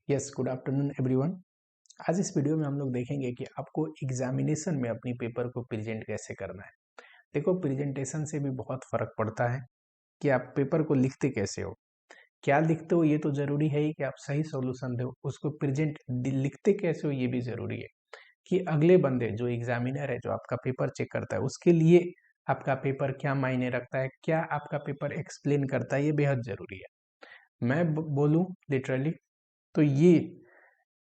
Yes, good afternoon everyone. आज इस video में हम लोग देखेंगे कि आपको एग्जामिनेशन में अपनी पेपर को प्रेजेंट कैसे करना है। देखो, प्रेजेंटेशन से भी बहुत फर्क पड़ता है कि आप पेपर को लिखते कैसे हो। क्या लिखते हो ये तो जरूरी है ही कि आप सही सॉल्यूशन दो, उसको प्रेजेंट लिखते कैसे हो ये भी जरूरी है कि अगले बंदे जो एग्जामिनर है, जो आपका पेपर चेक करता है, उसके लिए आपका पेपर क्या मायने रखता है, क्या आपका पेपर एक्सप्लेन करता है, ये बेहद जरूरी है। मैं बोलूँ लिटरली तो ये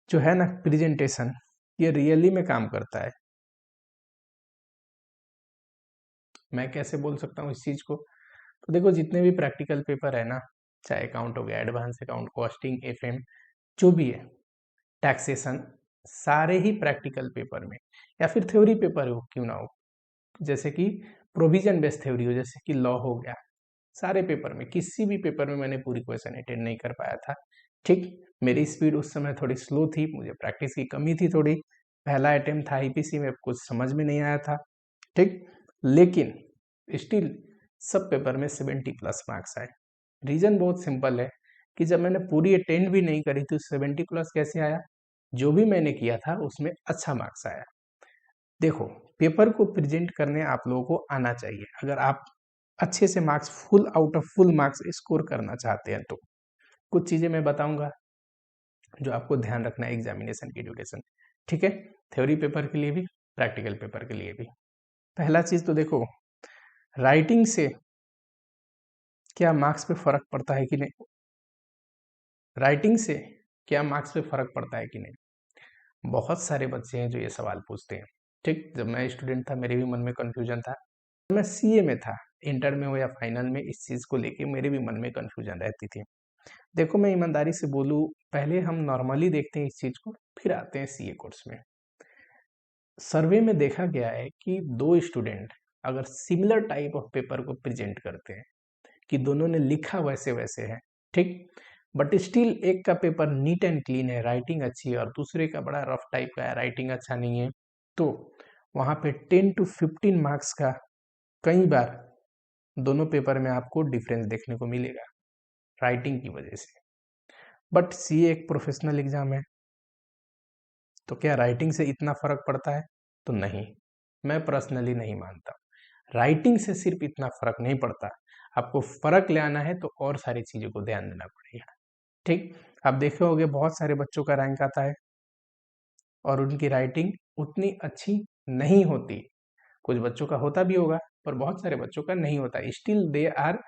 जो है ना प्रेजेंटेशन, ये रियली में काम करता है। मैं कैसे बोल सकता हूँ इस चीज को? तो देखो, जितने भी प्रैक्टिकल पेपर है ना, चाहे अकाउंट हो गया, एडवांस अकाउंट, कॉस्टिंग, एफएम, जो भी है, टैक्सेशन, सारे ही प्रैक्टिकल पेपर में, या फिर थ्योरी पेपर हो क्यों ना हो, जैसे कि प्रोविजन बेस्ड थ्योरी हो, जैसे कि लॉ हो गया, सारे पेपर में, किसी भी पेपर में मैंने पूरी क्वेश्चन अटेंड नहीं कर पाया था। ठीक, मेरी स्पीड उस समय थोड़ी स्लो थी, मुझे प्रैक्टिस की कमी थी थोड़ी, पहला अटेम्प्ट था आईपीसी में, कुछ समझ में नहीं आया था। ठीक, लेकिन स्टिल सब पेपर में 70 प्लस मार्क्स आए। रीजन बहुत सिंपल है कि जब मैंने पूरी अटेंड भी नहीं करी थी, 70 प्लस कैसे आया? जो भी मैंने किया था उसमें अच्छा मार्क्स आया। देखो, पेपर को प्रेजेंट करने आप लोगों को आना चाहिए। अगर आप अच्छे से marks, full out of full marks score करना चाहते हैं तो कुछ चीजें मैं बताऊंगा जो आपको ध्यान रखना है एग्जामिनेशन की ड्यूरेशन। ठीक है, थ्योरी पेपर के लिए भी, प्रैक्टिकल पेपर के लिए भी। पहला चीज तो देखो, राइटिंग से क्या मार्क्स पे फर्क पड़ता है कि नहीं। राइटिंग से क्या मार्क्स पे फर्क पड़ता है कि नहीं। बहुत सारे बच्चे हैं जो ये सवाल पूछते हैं। ठीक, जब मैं स्टूडेंट था मेरे भी मन में कंफ्यूजन था, मैं सीए में था, इंटर में हो या फाइनल में, इस चीज को लेके मेरे भी मन में कंफ्यूजन रहती थी। देखो, मैं ईमानदारी से बोलूं, पहले हम नॉर्मली देखते हैं इस चीज को, फिर आते हैं सीए कोर्स में। सर्वे में देखा गया है कि दो स्टूडेंट अगर सिमिलर टाइप ऑफ पेपर को प्रेजेंट करते हैं, कि दोनों ने लिखा वैसे वैसे है, ठीक, बट स्टिल एक का पेपर नीट एंड क्लीन है, राइटिंग अच्छी है, और दूसरे का बड़ा रफ टाइप का है, राइटिंग अच्छा नहीं है, तो वहां पे 10 to 15 मार्क्स का कई बार दोनों पेपर में आपको डिफरेंस देखने को मिलेगा राइटिंग की वजह से। बट सीए एक प्रोफेशनल एग्जाम है, तो क्या राइटिंग से इतना फर्क पड़ता है? तो नहीं, मैं पर्सनली नहीं मानता। राइटिंग से सिर्फ इतना फर्क नहीं पड़ता, आपको फर्क ले आना है तो और सारी चीजों को ध्यान देना पड़ेगा। ठीक, आप देखे होंगे बहुत सारे बच्चों का रैंक आता है और उनकी राइटिंग उतनी अच्छी नहीं होती। कुछ बच्चों का होता भी होगा, पर बहुत सारे बच्चों का नहीं होता। Still they are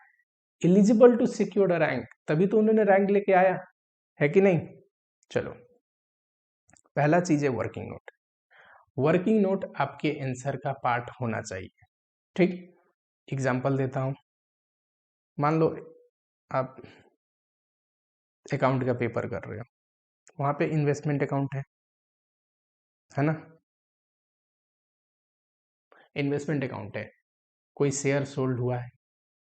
eligible to secure a rank, तभी तो उन्होंने रैंक लेके आया है कि नहीं। चलो, पहला चीज है वर्किंग नोट। वर्किंग नोट आपके आंसर का पार्ट होना चाहिए। ठीक, एग्जांपल देता हूं, मान लो आप अकाउंट का पेपर कर रहे हो, वहां पे इन्वेस्टमेंट अकाउंट है ना, इन्वेस्टमेंट अकाउंट है, कोई शेयर सोल्ड हुआ है,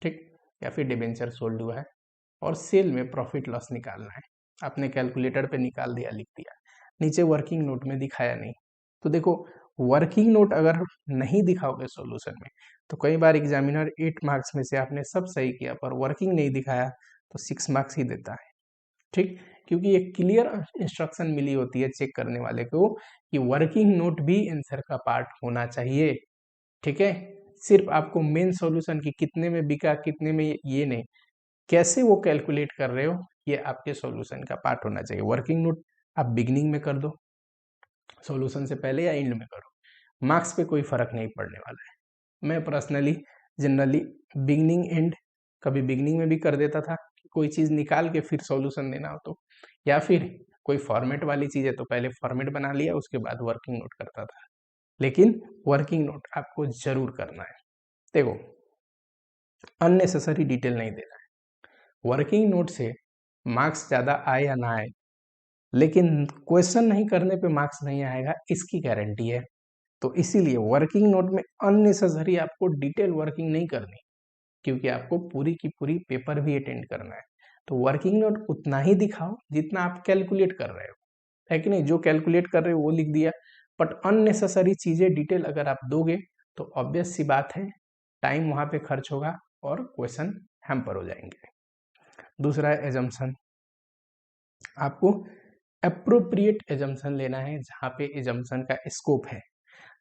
ठीक, या फिर डिबेंचर सोल्ड हुआ है, और सेल में प्रॉफिट लॉस निकालना है। आपने कैलकुलेटर पे निकाल दिया, लिख दिया, नीचे वर्किंग नोट में दिखाया नहीं। तो देखो, वर्किंग नोट अगर नहीं दिखाओगे सॉल्यूशन में, तो कई बार एग्जामिनर 8 मार्क्स में से आपने सब सही किया पर वर्किंग नहीं दिखाया तो 6 मार्क्स ही देता है। ठीक, क्योंकि एक क्लियर इंस्ट्रक्शन मिली होती है चेक करने वाले को कि वर्किंग नोट भी आंसर का पार्ट होना चाहिए। ठीक है, सिर्फ आपको मेन सॉल्यूशन की कितने में बिका, कितने में, ये नहीं, कैसे वो कैलकुलेट कर रहे हो, ये आपके सॉल्यूशन का पार्ट होना चाहिए। वर्किंग नोट आप बिगनिंग में कर दो, सॉल्यूशन से पहले या एंड में करो, मार्क्स पे कोई फर्क नहीं पड़ने वाला है। मैं पर्सनली जनरली बिगनिंग एंड, कभी बिगनिंग में भी कर देता था, कोई चीज निकाल के फिर सॉल्यूशन देना हो तो, या फिर कोई फॉर्मेट वाली चीज है तो पहले फॉर्मेट बना लिया, उसके बाद वर्किंग नोट करता था। लेकिन वर्किंग नोट आपको जरूर करना है। देखो, अननेसेसरी डिटेल नहीं देना है। वर्किंग नोट से मार्क्स ज्यादा आए या ना आए, लेकिन क्वेश्चन नहीं करने पे मार्क्स नहीं आएगा इसकी गारंटी है। तो इसीलिए वर्किंग नोट में अननेसेसरी आपको डिटेल वर्किंग नहीं करनी, क्योंकि आपको पूरी की पूरी पेपर भी अटेंड करना है। तो वर्किंग नोट उतना ही दिखाओ जितना आप कैलकुलेट कर रहे हो, है कि नहीं। जो कैलकुलेट कर रहे हो वो लिख दिया, बट अननेसेसरी चीजें डिटेल अगर आप दोगे तो ऑब्वियस सी बात है, टाइम वहां पे खर्च होगा और क्वेश्चन हैम्पर हो जाएंगे। दूसरा है एजम्पशन। आपको अप्रोप्रिएट एजम्पशन लेना है जहाँ पे एजम्पशन का स्कोप है,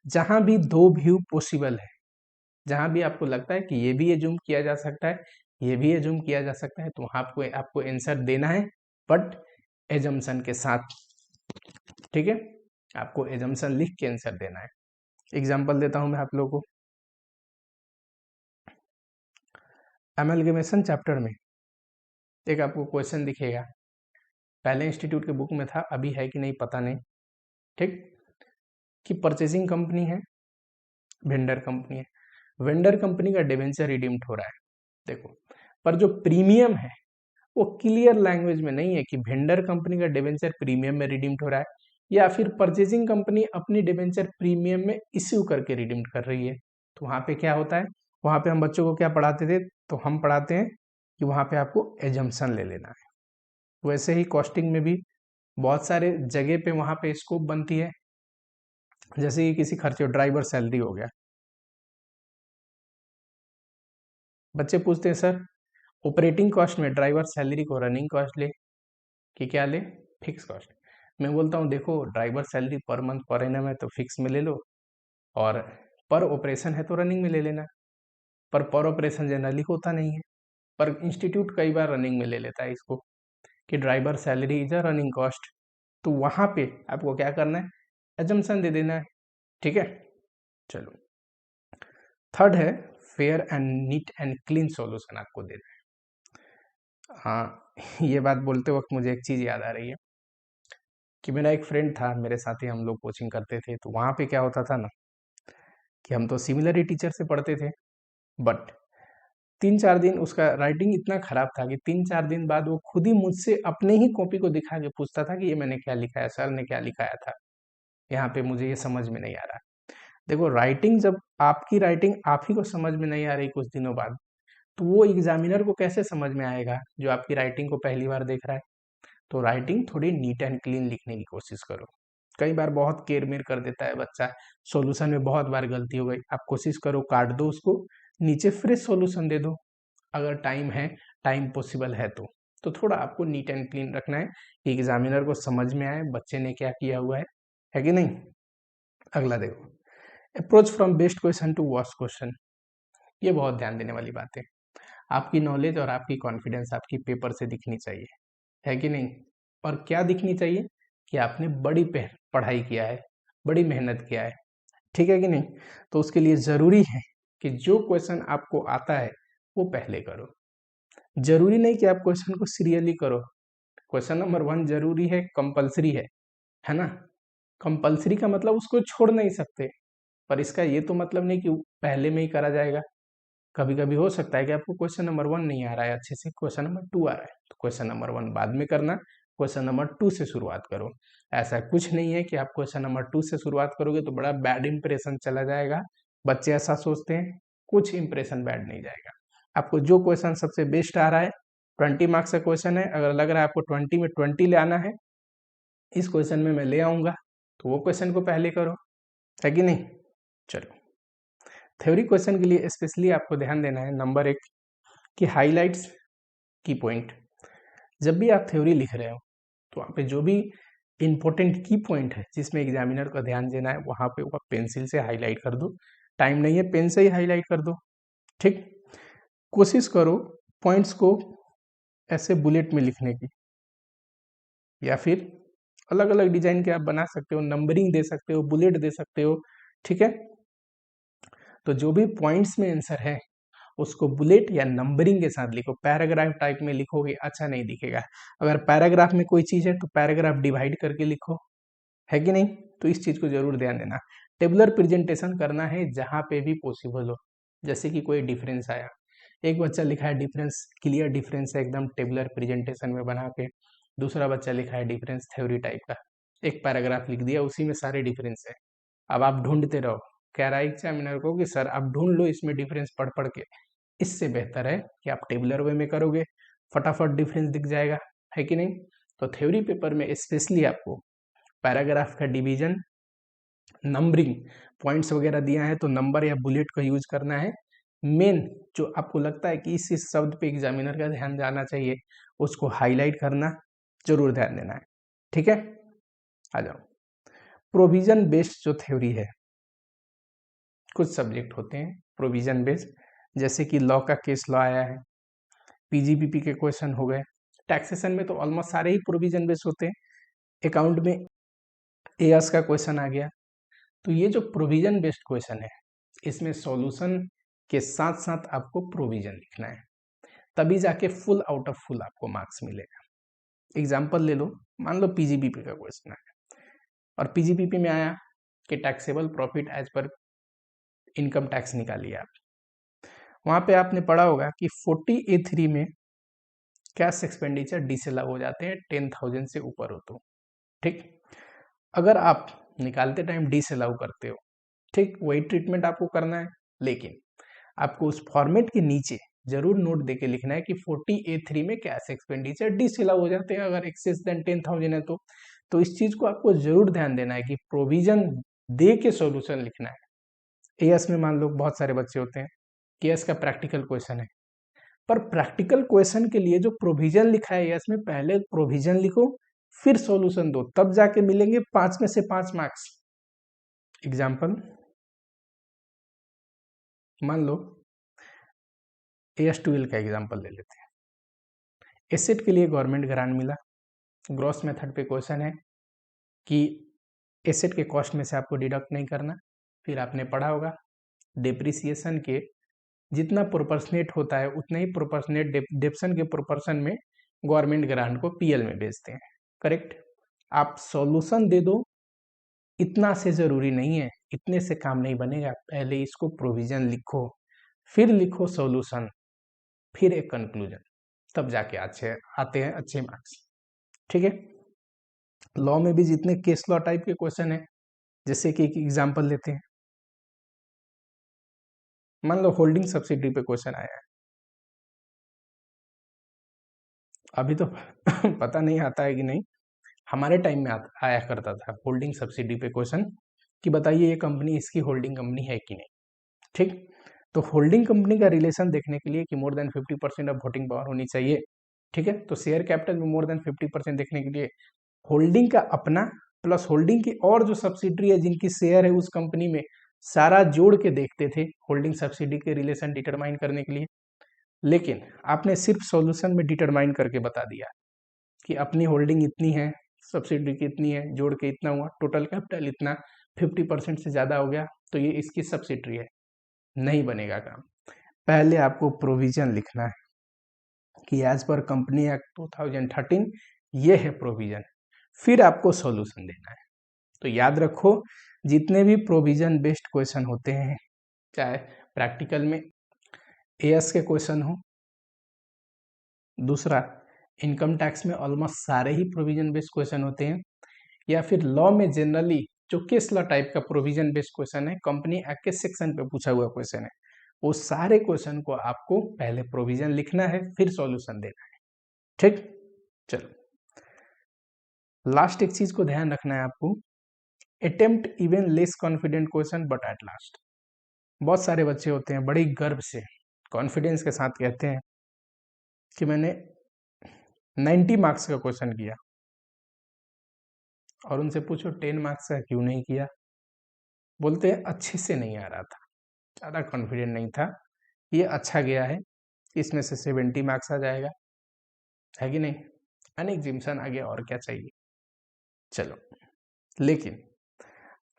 जहाँ भी दो व्यू पॉसिबल है, जहाँ भी आपको लगता है कि ये भी एज्यूम किया जा सकता है, ये भी एज्यूम किया जा सकता है, तो वहाँ आपको आंसर देना है, बट एजम्पशन के साथ। ठीक है, आपको एजम्पशन लिख के आंसर देना है। एग्जाम्पल देता हूँ मैं आप लोगों को। एमलगेमेशन चैप्टर में एक आपको क्वेश्चन दिखेगा, पहले इंस्टीट्यूट के बुक में था, अभी है कि नहीं पता नहीं। ठीक, कि परचेसिंग कंपनी है, वेंडर कंपनी है, वेंडर कंपनी का डिवेंचर रिडीम्ड हो रहा है। देखो, पर जो प्रीमियम है वो क्लियर लैंग्वेज में नहीं है कि वेंडर कंपनी का डिवेंचर प्रीमियम में रिडीम्ड हो रहा है या फिर परचेसिंग कंपनी अपनी डिवेंचर प्रीमियम में इश्यू करके रिडीम्ड कर रही है। तो वहां पे क्या होता है, वहां पे हम बच्चों को क्या पढ़ाते थे, तो हम पढ़ाते हैं कि वहां पे आपको एजम्पशन ले लेना है। वैसे ही कॉस्टिंग में भी बहुत सारे जगह पे वहां पे स्कोप बनती है, जैसे कि किसी खर्चे, ड्राइवर सैलरी हो गया, बच्चे पूछते हैं सर ऑपरेटिंग कॉस्ट में ड्राइवर सैलरी को रनिंग कॉस्ट ले कि क्या ले, फिक्स कॉस्ट। मैं बोलता हूँ देखो, driver salary per month per annum है तो फिक्स में ले लो, और पर ऑपरेशन है तो रनिंग में ले लेना। पर ऑपरेशन जनरली होता नहीं है, पर इंस्टीट्यूट कई बार रनिंग में ले लेता है इसको कि driver salary is a running cost. तो वहां पे आपको क्या करना है, एजम्पशन दे देना है। ठीक है, चलो। थर्ड है fair and neat and clean solution आपको देना है। हाँ, ये बात बोलते वक्त मुझे एक चीज याद आ रही है कि मेरा एक फ्रेंड था, मेरे साथ ही हम लोग कोचिंग करते थे, तो वहाँ पे क्या होता था ना कि हम तो सिमिलर ही टीचर से पढ़ते थे, बट 3-4 दिन उसका राइटिंग इतना खराब था कि 3-4 दिन बाद वो खुद ही मुझसे अपने ही कॉपी को दिखा के पूछता था कि ये मैंने क्या लिखा है, सर ने क्या लिखाया था, यहाँ पे मुझे ये समझ में नहीं आ रहा। देखो, राइटिंग जब आपकी राइटिंग आप ही को समझ में नहीं आ रही कुछ दिनों बाद, तो वो एग्जामिनर को कैसे समझ में आएगा जो आपकी राइटिंग को पहली बार देख रहा है। तो राइटिंग थोड़ी नीट एंड क्लीन लिखने की कोशिश करो। कई बार बहुत केर मेर कर देता है बच्चा, सॉल्यूशन में बहुत बार गलती हो गई, आप कोशिश करो काट दो उसको, नीचे फ्रेश सॉल्यूशन दे दो, अगर टाइम है, टाइम पॉसिबल है तो थोड़ा आपको नीट एंड क्लीन रखना है कि एग्जामिनर को समझ में आए बच्चे ने क्या किया हुआ है कि नहीं। अगला देखो, approach from best question to worst question. ये बहुत ध्यान देने वाली बात है। आपकी नॉलेज और आपकी कॉन्फिडेंस आपकी पेपर से दिखनी चाहिए, है कि नहीं। और क्या दिखनी चाहिए कि आपने बड़ी पढ़ाई किया है, बड़ी मेहनत किया है, ठीक है कि नहीं। तो उसके लिए जरूरी है कि जो क्वेश्चन आपको आता है वो पहले करो। जरूरी नहीं कि आप क्वेश्चन को सीरियली करो। क्वेश्चन नंबर 1 जरूरी है, कंपलसरी है ना। कंपलसरी का मतलब उसको छोड़ नहीं सकते, पर इसका ये तो मतलब नहीं कि पहले में ही करा जाएगा। कभी कभी हो सकता है कि आपको क्वेश्चन नंबर 1 नहीं आ रहा है अच्छे से, क्वेश्चन नंबर 2 आ रहा है, तो क्वेश्चन नंबर 1 बाद में करना, क्वेश्चन नंबर 2 से शुरुआत करो। ऐसा कुछ नहीं है कि आप क्वेश्चन नंबर 2 से शुरुआत करोगे तो बड़ा बैड इंप्रेशन चला जाएगा, बच्चे ऐसा सोचते हैं, कुछ इंप्रेशन बैड नहीं जाएगा। आपको जो क्वेश्चन सबसे बेस्ट आ रहा है, 20 मार्क्स का क्वेश्चन है, अगर लग रहा है आपको 20 में 20 ले आना है, इस क्वेश्चन में मैं ले आऊंगा, तो वो क्वेश्चन को पहले करो, है कि नहीं। चलो, थ्योरी क्वेश्चन के लिए स्पेशली आपको ध्यान देना है, नंबर 1 कि हाईलाइट्स की पॉइंट। जब भी आप थ्योरी लिख रहे हो तो वहाँ पे जो भी इंपॉर्टेंट की पॉइंट है जिसमें एग्जामिनर का ध्यान देना है, वहाँ पे वो पेंसिल से हाईलाइट कर दो। टाइम नहीं है, पेन से ही हाईलाइट कर दो। ठीक, कोशिश करो पॉइंट्स को ऐसे बुलेट में लिखने की, या फिर अलग अलग डिजाइन के आप बना सकते हो, नंबरिंग दे सकते हो, बुलेट दे सकते हो। ठीक है, तो जो भी पॉइंट्स में आंसर है उसको बुलेट या नंबरिंग के साथ लिखो। पैराग्राफ टाइप में लिखोगे अच्छा नहीं दिखेगा। अगर पैराग्राफ में कोई चीज है तो पैराग्राफ डिवाइड करके लिखो, है कि नहीं। तो इस चीज को जरूर ध्यान देना। टेबुलर प्रेजेंटेशन करना है जहां पे भी पॉसिबल हो, जैसे कि कोई डिफरेंस आया, एक बच्चा लिखा है डिफरेंस, क्लियर डिफरेंस है एकदम टेबुलर प्रेजेंटेशन में बना के, दूसरा बच्चा लिखा है डिफरेंस थ्योरी टाइप का, एक पैराग्राफ लिख दिया उसी में सारे डिफरेंस है। अब आप ढूंढते रहो, कह रहा है एग्जामिनर को कि सर आप ढूंढ लो इसमें डिफरेंस पढ़ पढ़ के। इससे बेहतर है कि आप टेबुलर वे में करोगे, फटाफट डिफरेंस दिख जाएगा, है कि नहीं। तो थ्योरी पेपर में स्पेशली आपको पैराग्राफ का डिवीजन, नंबरिंग, पॉइंट्स वगैरह दिया है तो नंबर या बुलेट का यूज करना है। मेन जो आपको लगता है कि इस शब्द पे एग्जामिनर का ध्यान जाना चाहिए, उसको हाईलाइट करना, जरूर ध्यान देना है। ठीक है। आ जाओ, प्रोविजन बेस्ड जो थ्योरी है, कुछ सब्जेक्ट होते हैं प्रोविजन बेस्ड, जैसे कि लॉ का केस लॉ आया है, पीजीपीपी के क्वेश्चन हो गए, टैक्सेशन में तो ऑलमोस्ट सारे ही प्रोविजन बेस्ड होते हैं, अकाउंट में एएस का क्वेश्चन आ गया। तो ये जो प्रोविजन बेस्ड क्वेश्चन है, इसमें सॉल्यूशन के साथ साथ आपको प्रोविजन लिखना है, तभी जाके फुल आउट ऑफ फुल आपको मार्क्स मिलेगा। एग्जाम्पल ले लो, मान लो पीजीपीपी का क्वेश्चन आया और पीजीपीपी में आया कि टैक्सेबल प्रॉफिट एज पर इनकम टैक्स निकालिए आप। वहां पे आपने पढ़ा होगा कि 40A3 में कैश एक्सपेंडिचर डिसअलाउ हो जाते हैं 10,000 से ऊपर हो तो, ठीक। अगर आप निकालते टाइम डिसअलाउ करते हो, ठीक, वही ट्रीटमेंट आपको करना है, लेकिन आपको उस फॉर्मेट के नीचे जरूर नोट देके लिखना है कि 40A3 में कैश एक्सपेंडिचर डिसअलाउ हो जाते हैं अगर एक्सेस देन 10,000 है तो इस चीज को आपको जरूर ध्यान देना है कि प्रोविजन दे के सॉल्यूशन लिखना है। एएस में मान लो बहुत सारे बच्चे होते हैं, एएस का प्रैक्टिकल क्वेश्चन है, पर प्रैक्टिकल क्वेश्चन के लिए जो प्रोविजन लिखा है एएस में, पहले प्रोविजन लिखो फिर सॉल्यूशन दो, तब जाके मिलेंगे 5 में से 5 मार्क्स। एग्जाम्पल मान लो AS12 का एग्जाम्पल ले लेते हैं। एसेट के लिए गवर्नमेंट ग्रांट मिला, ग्रॉस मेथड पे क्वेश्चन है कि एसेट के कॉस्ट में से आपको डिडक्ट नहीं करना। फिर आपने पढ़ा होगा डेप्रिसिएशन के जितना प्रोपोर्शनेट होता है उतना ही प्रोपोर्शनेट डेप्शन के प्रोपोर्शन में गवर्नमेंट ग्रांट को पीएल में बेचते हैं, करेक्ट। आप सॉल्यूशन दे दो, इतना से जरूरी नहीं है, इतने से काम नहीं बनेगा, पहले इसको प्रोविजन लिखो फिर लिखो सॉल्यूशन फिर एक कंक्लूजन, तब जाके अच्छे आते हैं अच्छे मार्क्स, ठीक है। लॉ में भी जितने केस लॉ टाइप के क्वेश्चन है, जैसे कि एक एग्जांपल लेते हैं, मान लो होल्डिंग सब्सिडी पे क्वेश्चन आया है, अभी तो पता नहीं आता है कि नहीं, हमारे टाइम में आया करता था होल्डिंग सब्सिडी पे क्वेश्चन कि बताइए ये कंपनी इसकी होल्डिंग कंपनी है कि नहीं, ठीक। तो होल्डिंग कंपनी का रिलेशन देखने के लिए कि more than 50% of voting power होनी चाहिए, ठीक है। तो शेयर कैपिटल में मोर देन 50% देखने के लिए होल्डिंग का अपना प्लस होल्डिंग की और जो सब्सिडरी है जिनकी शेयर है उस कंपनी में, सारा जोड़ के देखते थे होल्डिंग सब्सिडी के रिलेशन डिटरमाइन करने के लिए। लेकिन आपने सिर्फ सॉल्यूशन में डिटरमाइन करके बता दिया कि अपनी होल्डिंग इतनी है, सब्सिडी कितनी है, जोड़ के इतना हुआ, टोटल कैपिटल इतना, 50% से ज्यादा हो गया तो ये इसकी सब्सिडरी है, नहीं बनेगा काम। पहले आपको प्रोविजन लिखना है कि एज पर कंपनी एक्ट 2013 ये है प्रोविजन, फिर आपको सॉल्यूशन देना है। तो याद रखो जितने भी प्रोविजन बेस्ड क्वेश्चन होते हैं, चाहे प्रैक्टिकल में एएस के क्वेश्चन हो, दूसरा इनकम टैक्स में ऑलमोस्ट सारे ही प्रोविजन बेस्ड क्वेश्चन होते हैं, या फिर लॉ में जनरली जो केस लॉ टाइप का प्रोविजन बेस्ड क्वेश्चन है, कंपनी एक्ट के सेक्शन पे पूछा हुआ क्वेश्चन है, वो सारे क्वेश्चन को आपको पहले प्रोविजन लिखना है फिर सॉल्यूशन देना है, ठीक। चलो लास्ट एक चीज को ध्यान रखना है आपको, attempt even less confident question but at last. बहुत सारे बच्चे होते हैं बड़ी गर्व से कॉन्फिडेंस के साथ कहते हैं कि मैंने 90 मार्क्स का क्वेश्चन किया, और उनसे पूछो 10 मार्क्स का क्यों नहीं किया, बोलते हैं अच्छे से नहीं आ रहा था, ज़्यादा कॉन्फिडेंट नहीं था, ये अच्छा गया है, इसमें से 70 मार्क्स आ जाएगा, है कि नहीं, अनएग्जिम्शन आ गया, और क्या चाहिए। चलो, लेकिन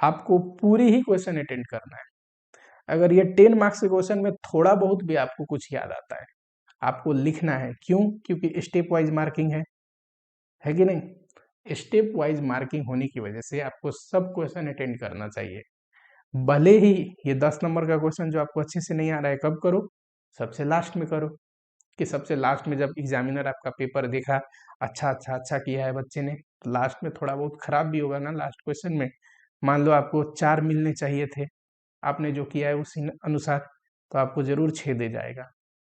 आपको पूरी ही क्वेश्चन अटेंड करना है। अगर ये 10 मार्क्स के क्वेश्चन में थोड़ा बहुत भी आपको कुछ याद आता है, आपको लिखना है, क्यों, क्योंकि स्टेप वाइज मार्किंग है कि नहीं। स्टेप वाइज मार्किंग होने की वजह से आपको सब क्वेश्चन अटेंड करना चाहिए, भले ही ये 10 नंबर का क्वेश्चन जो आपको अच्छे से नहीं आ रहा है, कब करो, सबसे लास्ट में करो, कि सबसे लास्ट में जब एग्जामिनर आपका पेपर देखा, अच्छा अच्छा अच्छा किया है बच्चे ने, तो लास्ट में थोड़ा बहुत खराब भी होगा ना लास्ट क्वेश्चन में, मान लो आपको 4 मिलने चाहिए थे, आपने जो किया है उसी अनुसार, तो आपको जरूर 6 दे जाएगा,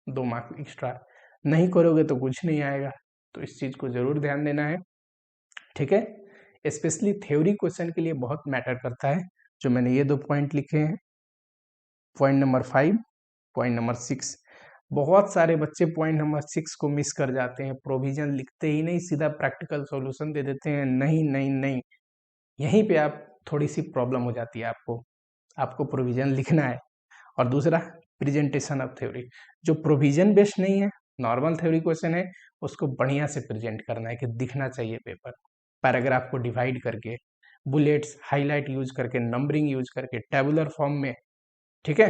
2 मार्क्स एक्स्ट्रा, नहीं करोगे तो कुछ नहीं आएगा। तो इस चीज को जरूर ध्यान देना है, ठीक है। स्पेशली थ्योरी क्वेश्चन के लिए बहुत मैटर करता है, जो मैंने ये 2 पॉइंट लिखे हैं, पॉइंट नंबर 5, पॉइंट नंबर 6। बहुत सारे बच्चे पॉइंट नंबर 6 को मिस कर जाते हैं, प्रोविजन लिखते ही नहीं सीधा प्रैक्टिकल सॉल्यूशन दे देते हैं, नहीं नहीं नहीं, यहीं पे आप थोड़ी सी प्रॉब्लम हो जाती है आपको प्रोविजन लिखना है। और दूसरा प्रेजेंटेशन ऑफ थ्योरी, जो प्रोविजन बेस्ड नहीं है, नॉर्मल थ्योरी क्वेश्चन है, उसको बढ़िया से प्रेजेंट करना है कि दिखना चाहिए पेपर, पैराग्राफ को डिवाइड करके, बुलेट्स हाईलाइट यूज करके, नंबरिंग यूज करके, टेबुलर फॉर्म में, ठीक है।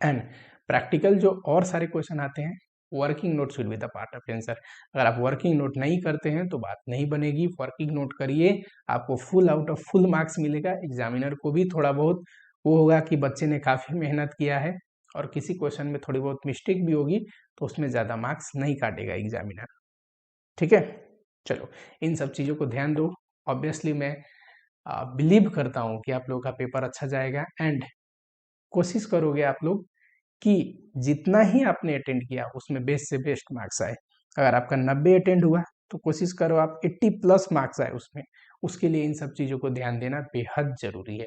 एंड प्रैक्टिकल जो और सारे क्वेश्चन आते हैं, working note should be the part of answer. अगर आप वर्किंग नोट नहीं करते हैं तो बात नहीं बनेगी, वर्किंग नोट करिए, आपको full out of full marks मिलेगा। एग्जामिनर को भी थोड़ा बहुत वो होगा कि बच्चे ने काफ़ी मेहनत किया है, और किसी क्वेश्चन में थोड़ी बहुत मिस्टेक भी होगी तो उसमें ज़्यादा मार्क्स नहीं काटेगा एग्जामिनर, ठीक है। चलो, इन सब चीज़ों को ध्यान दो। ऑब्वियसली मैं बिलीव करता हूँ कि आप लोगों का पेपर अच्छा जाएगा, एंड कोशिश करोगे आप लोग कि जितना ही आपने अटेंड किया उसमें बेस्ट से बेस्ट मार्क्स आए। अगर आपका 90 अटेंड हुआ तो कोशिश करो आप 80 प्लस मार्क्स आए उसमें। उसके लिए इन सब चीज़ों को ध्यान देना बेहद जरूरी है।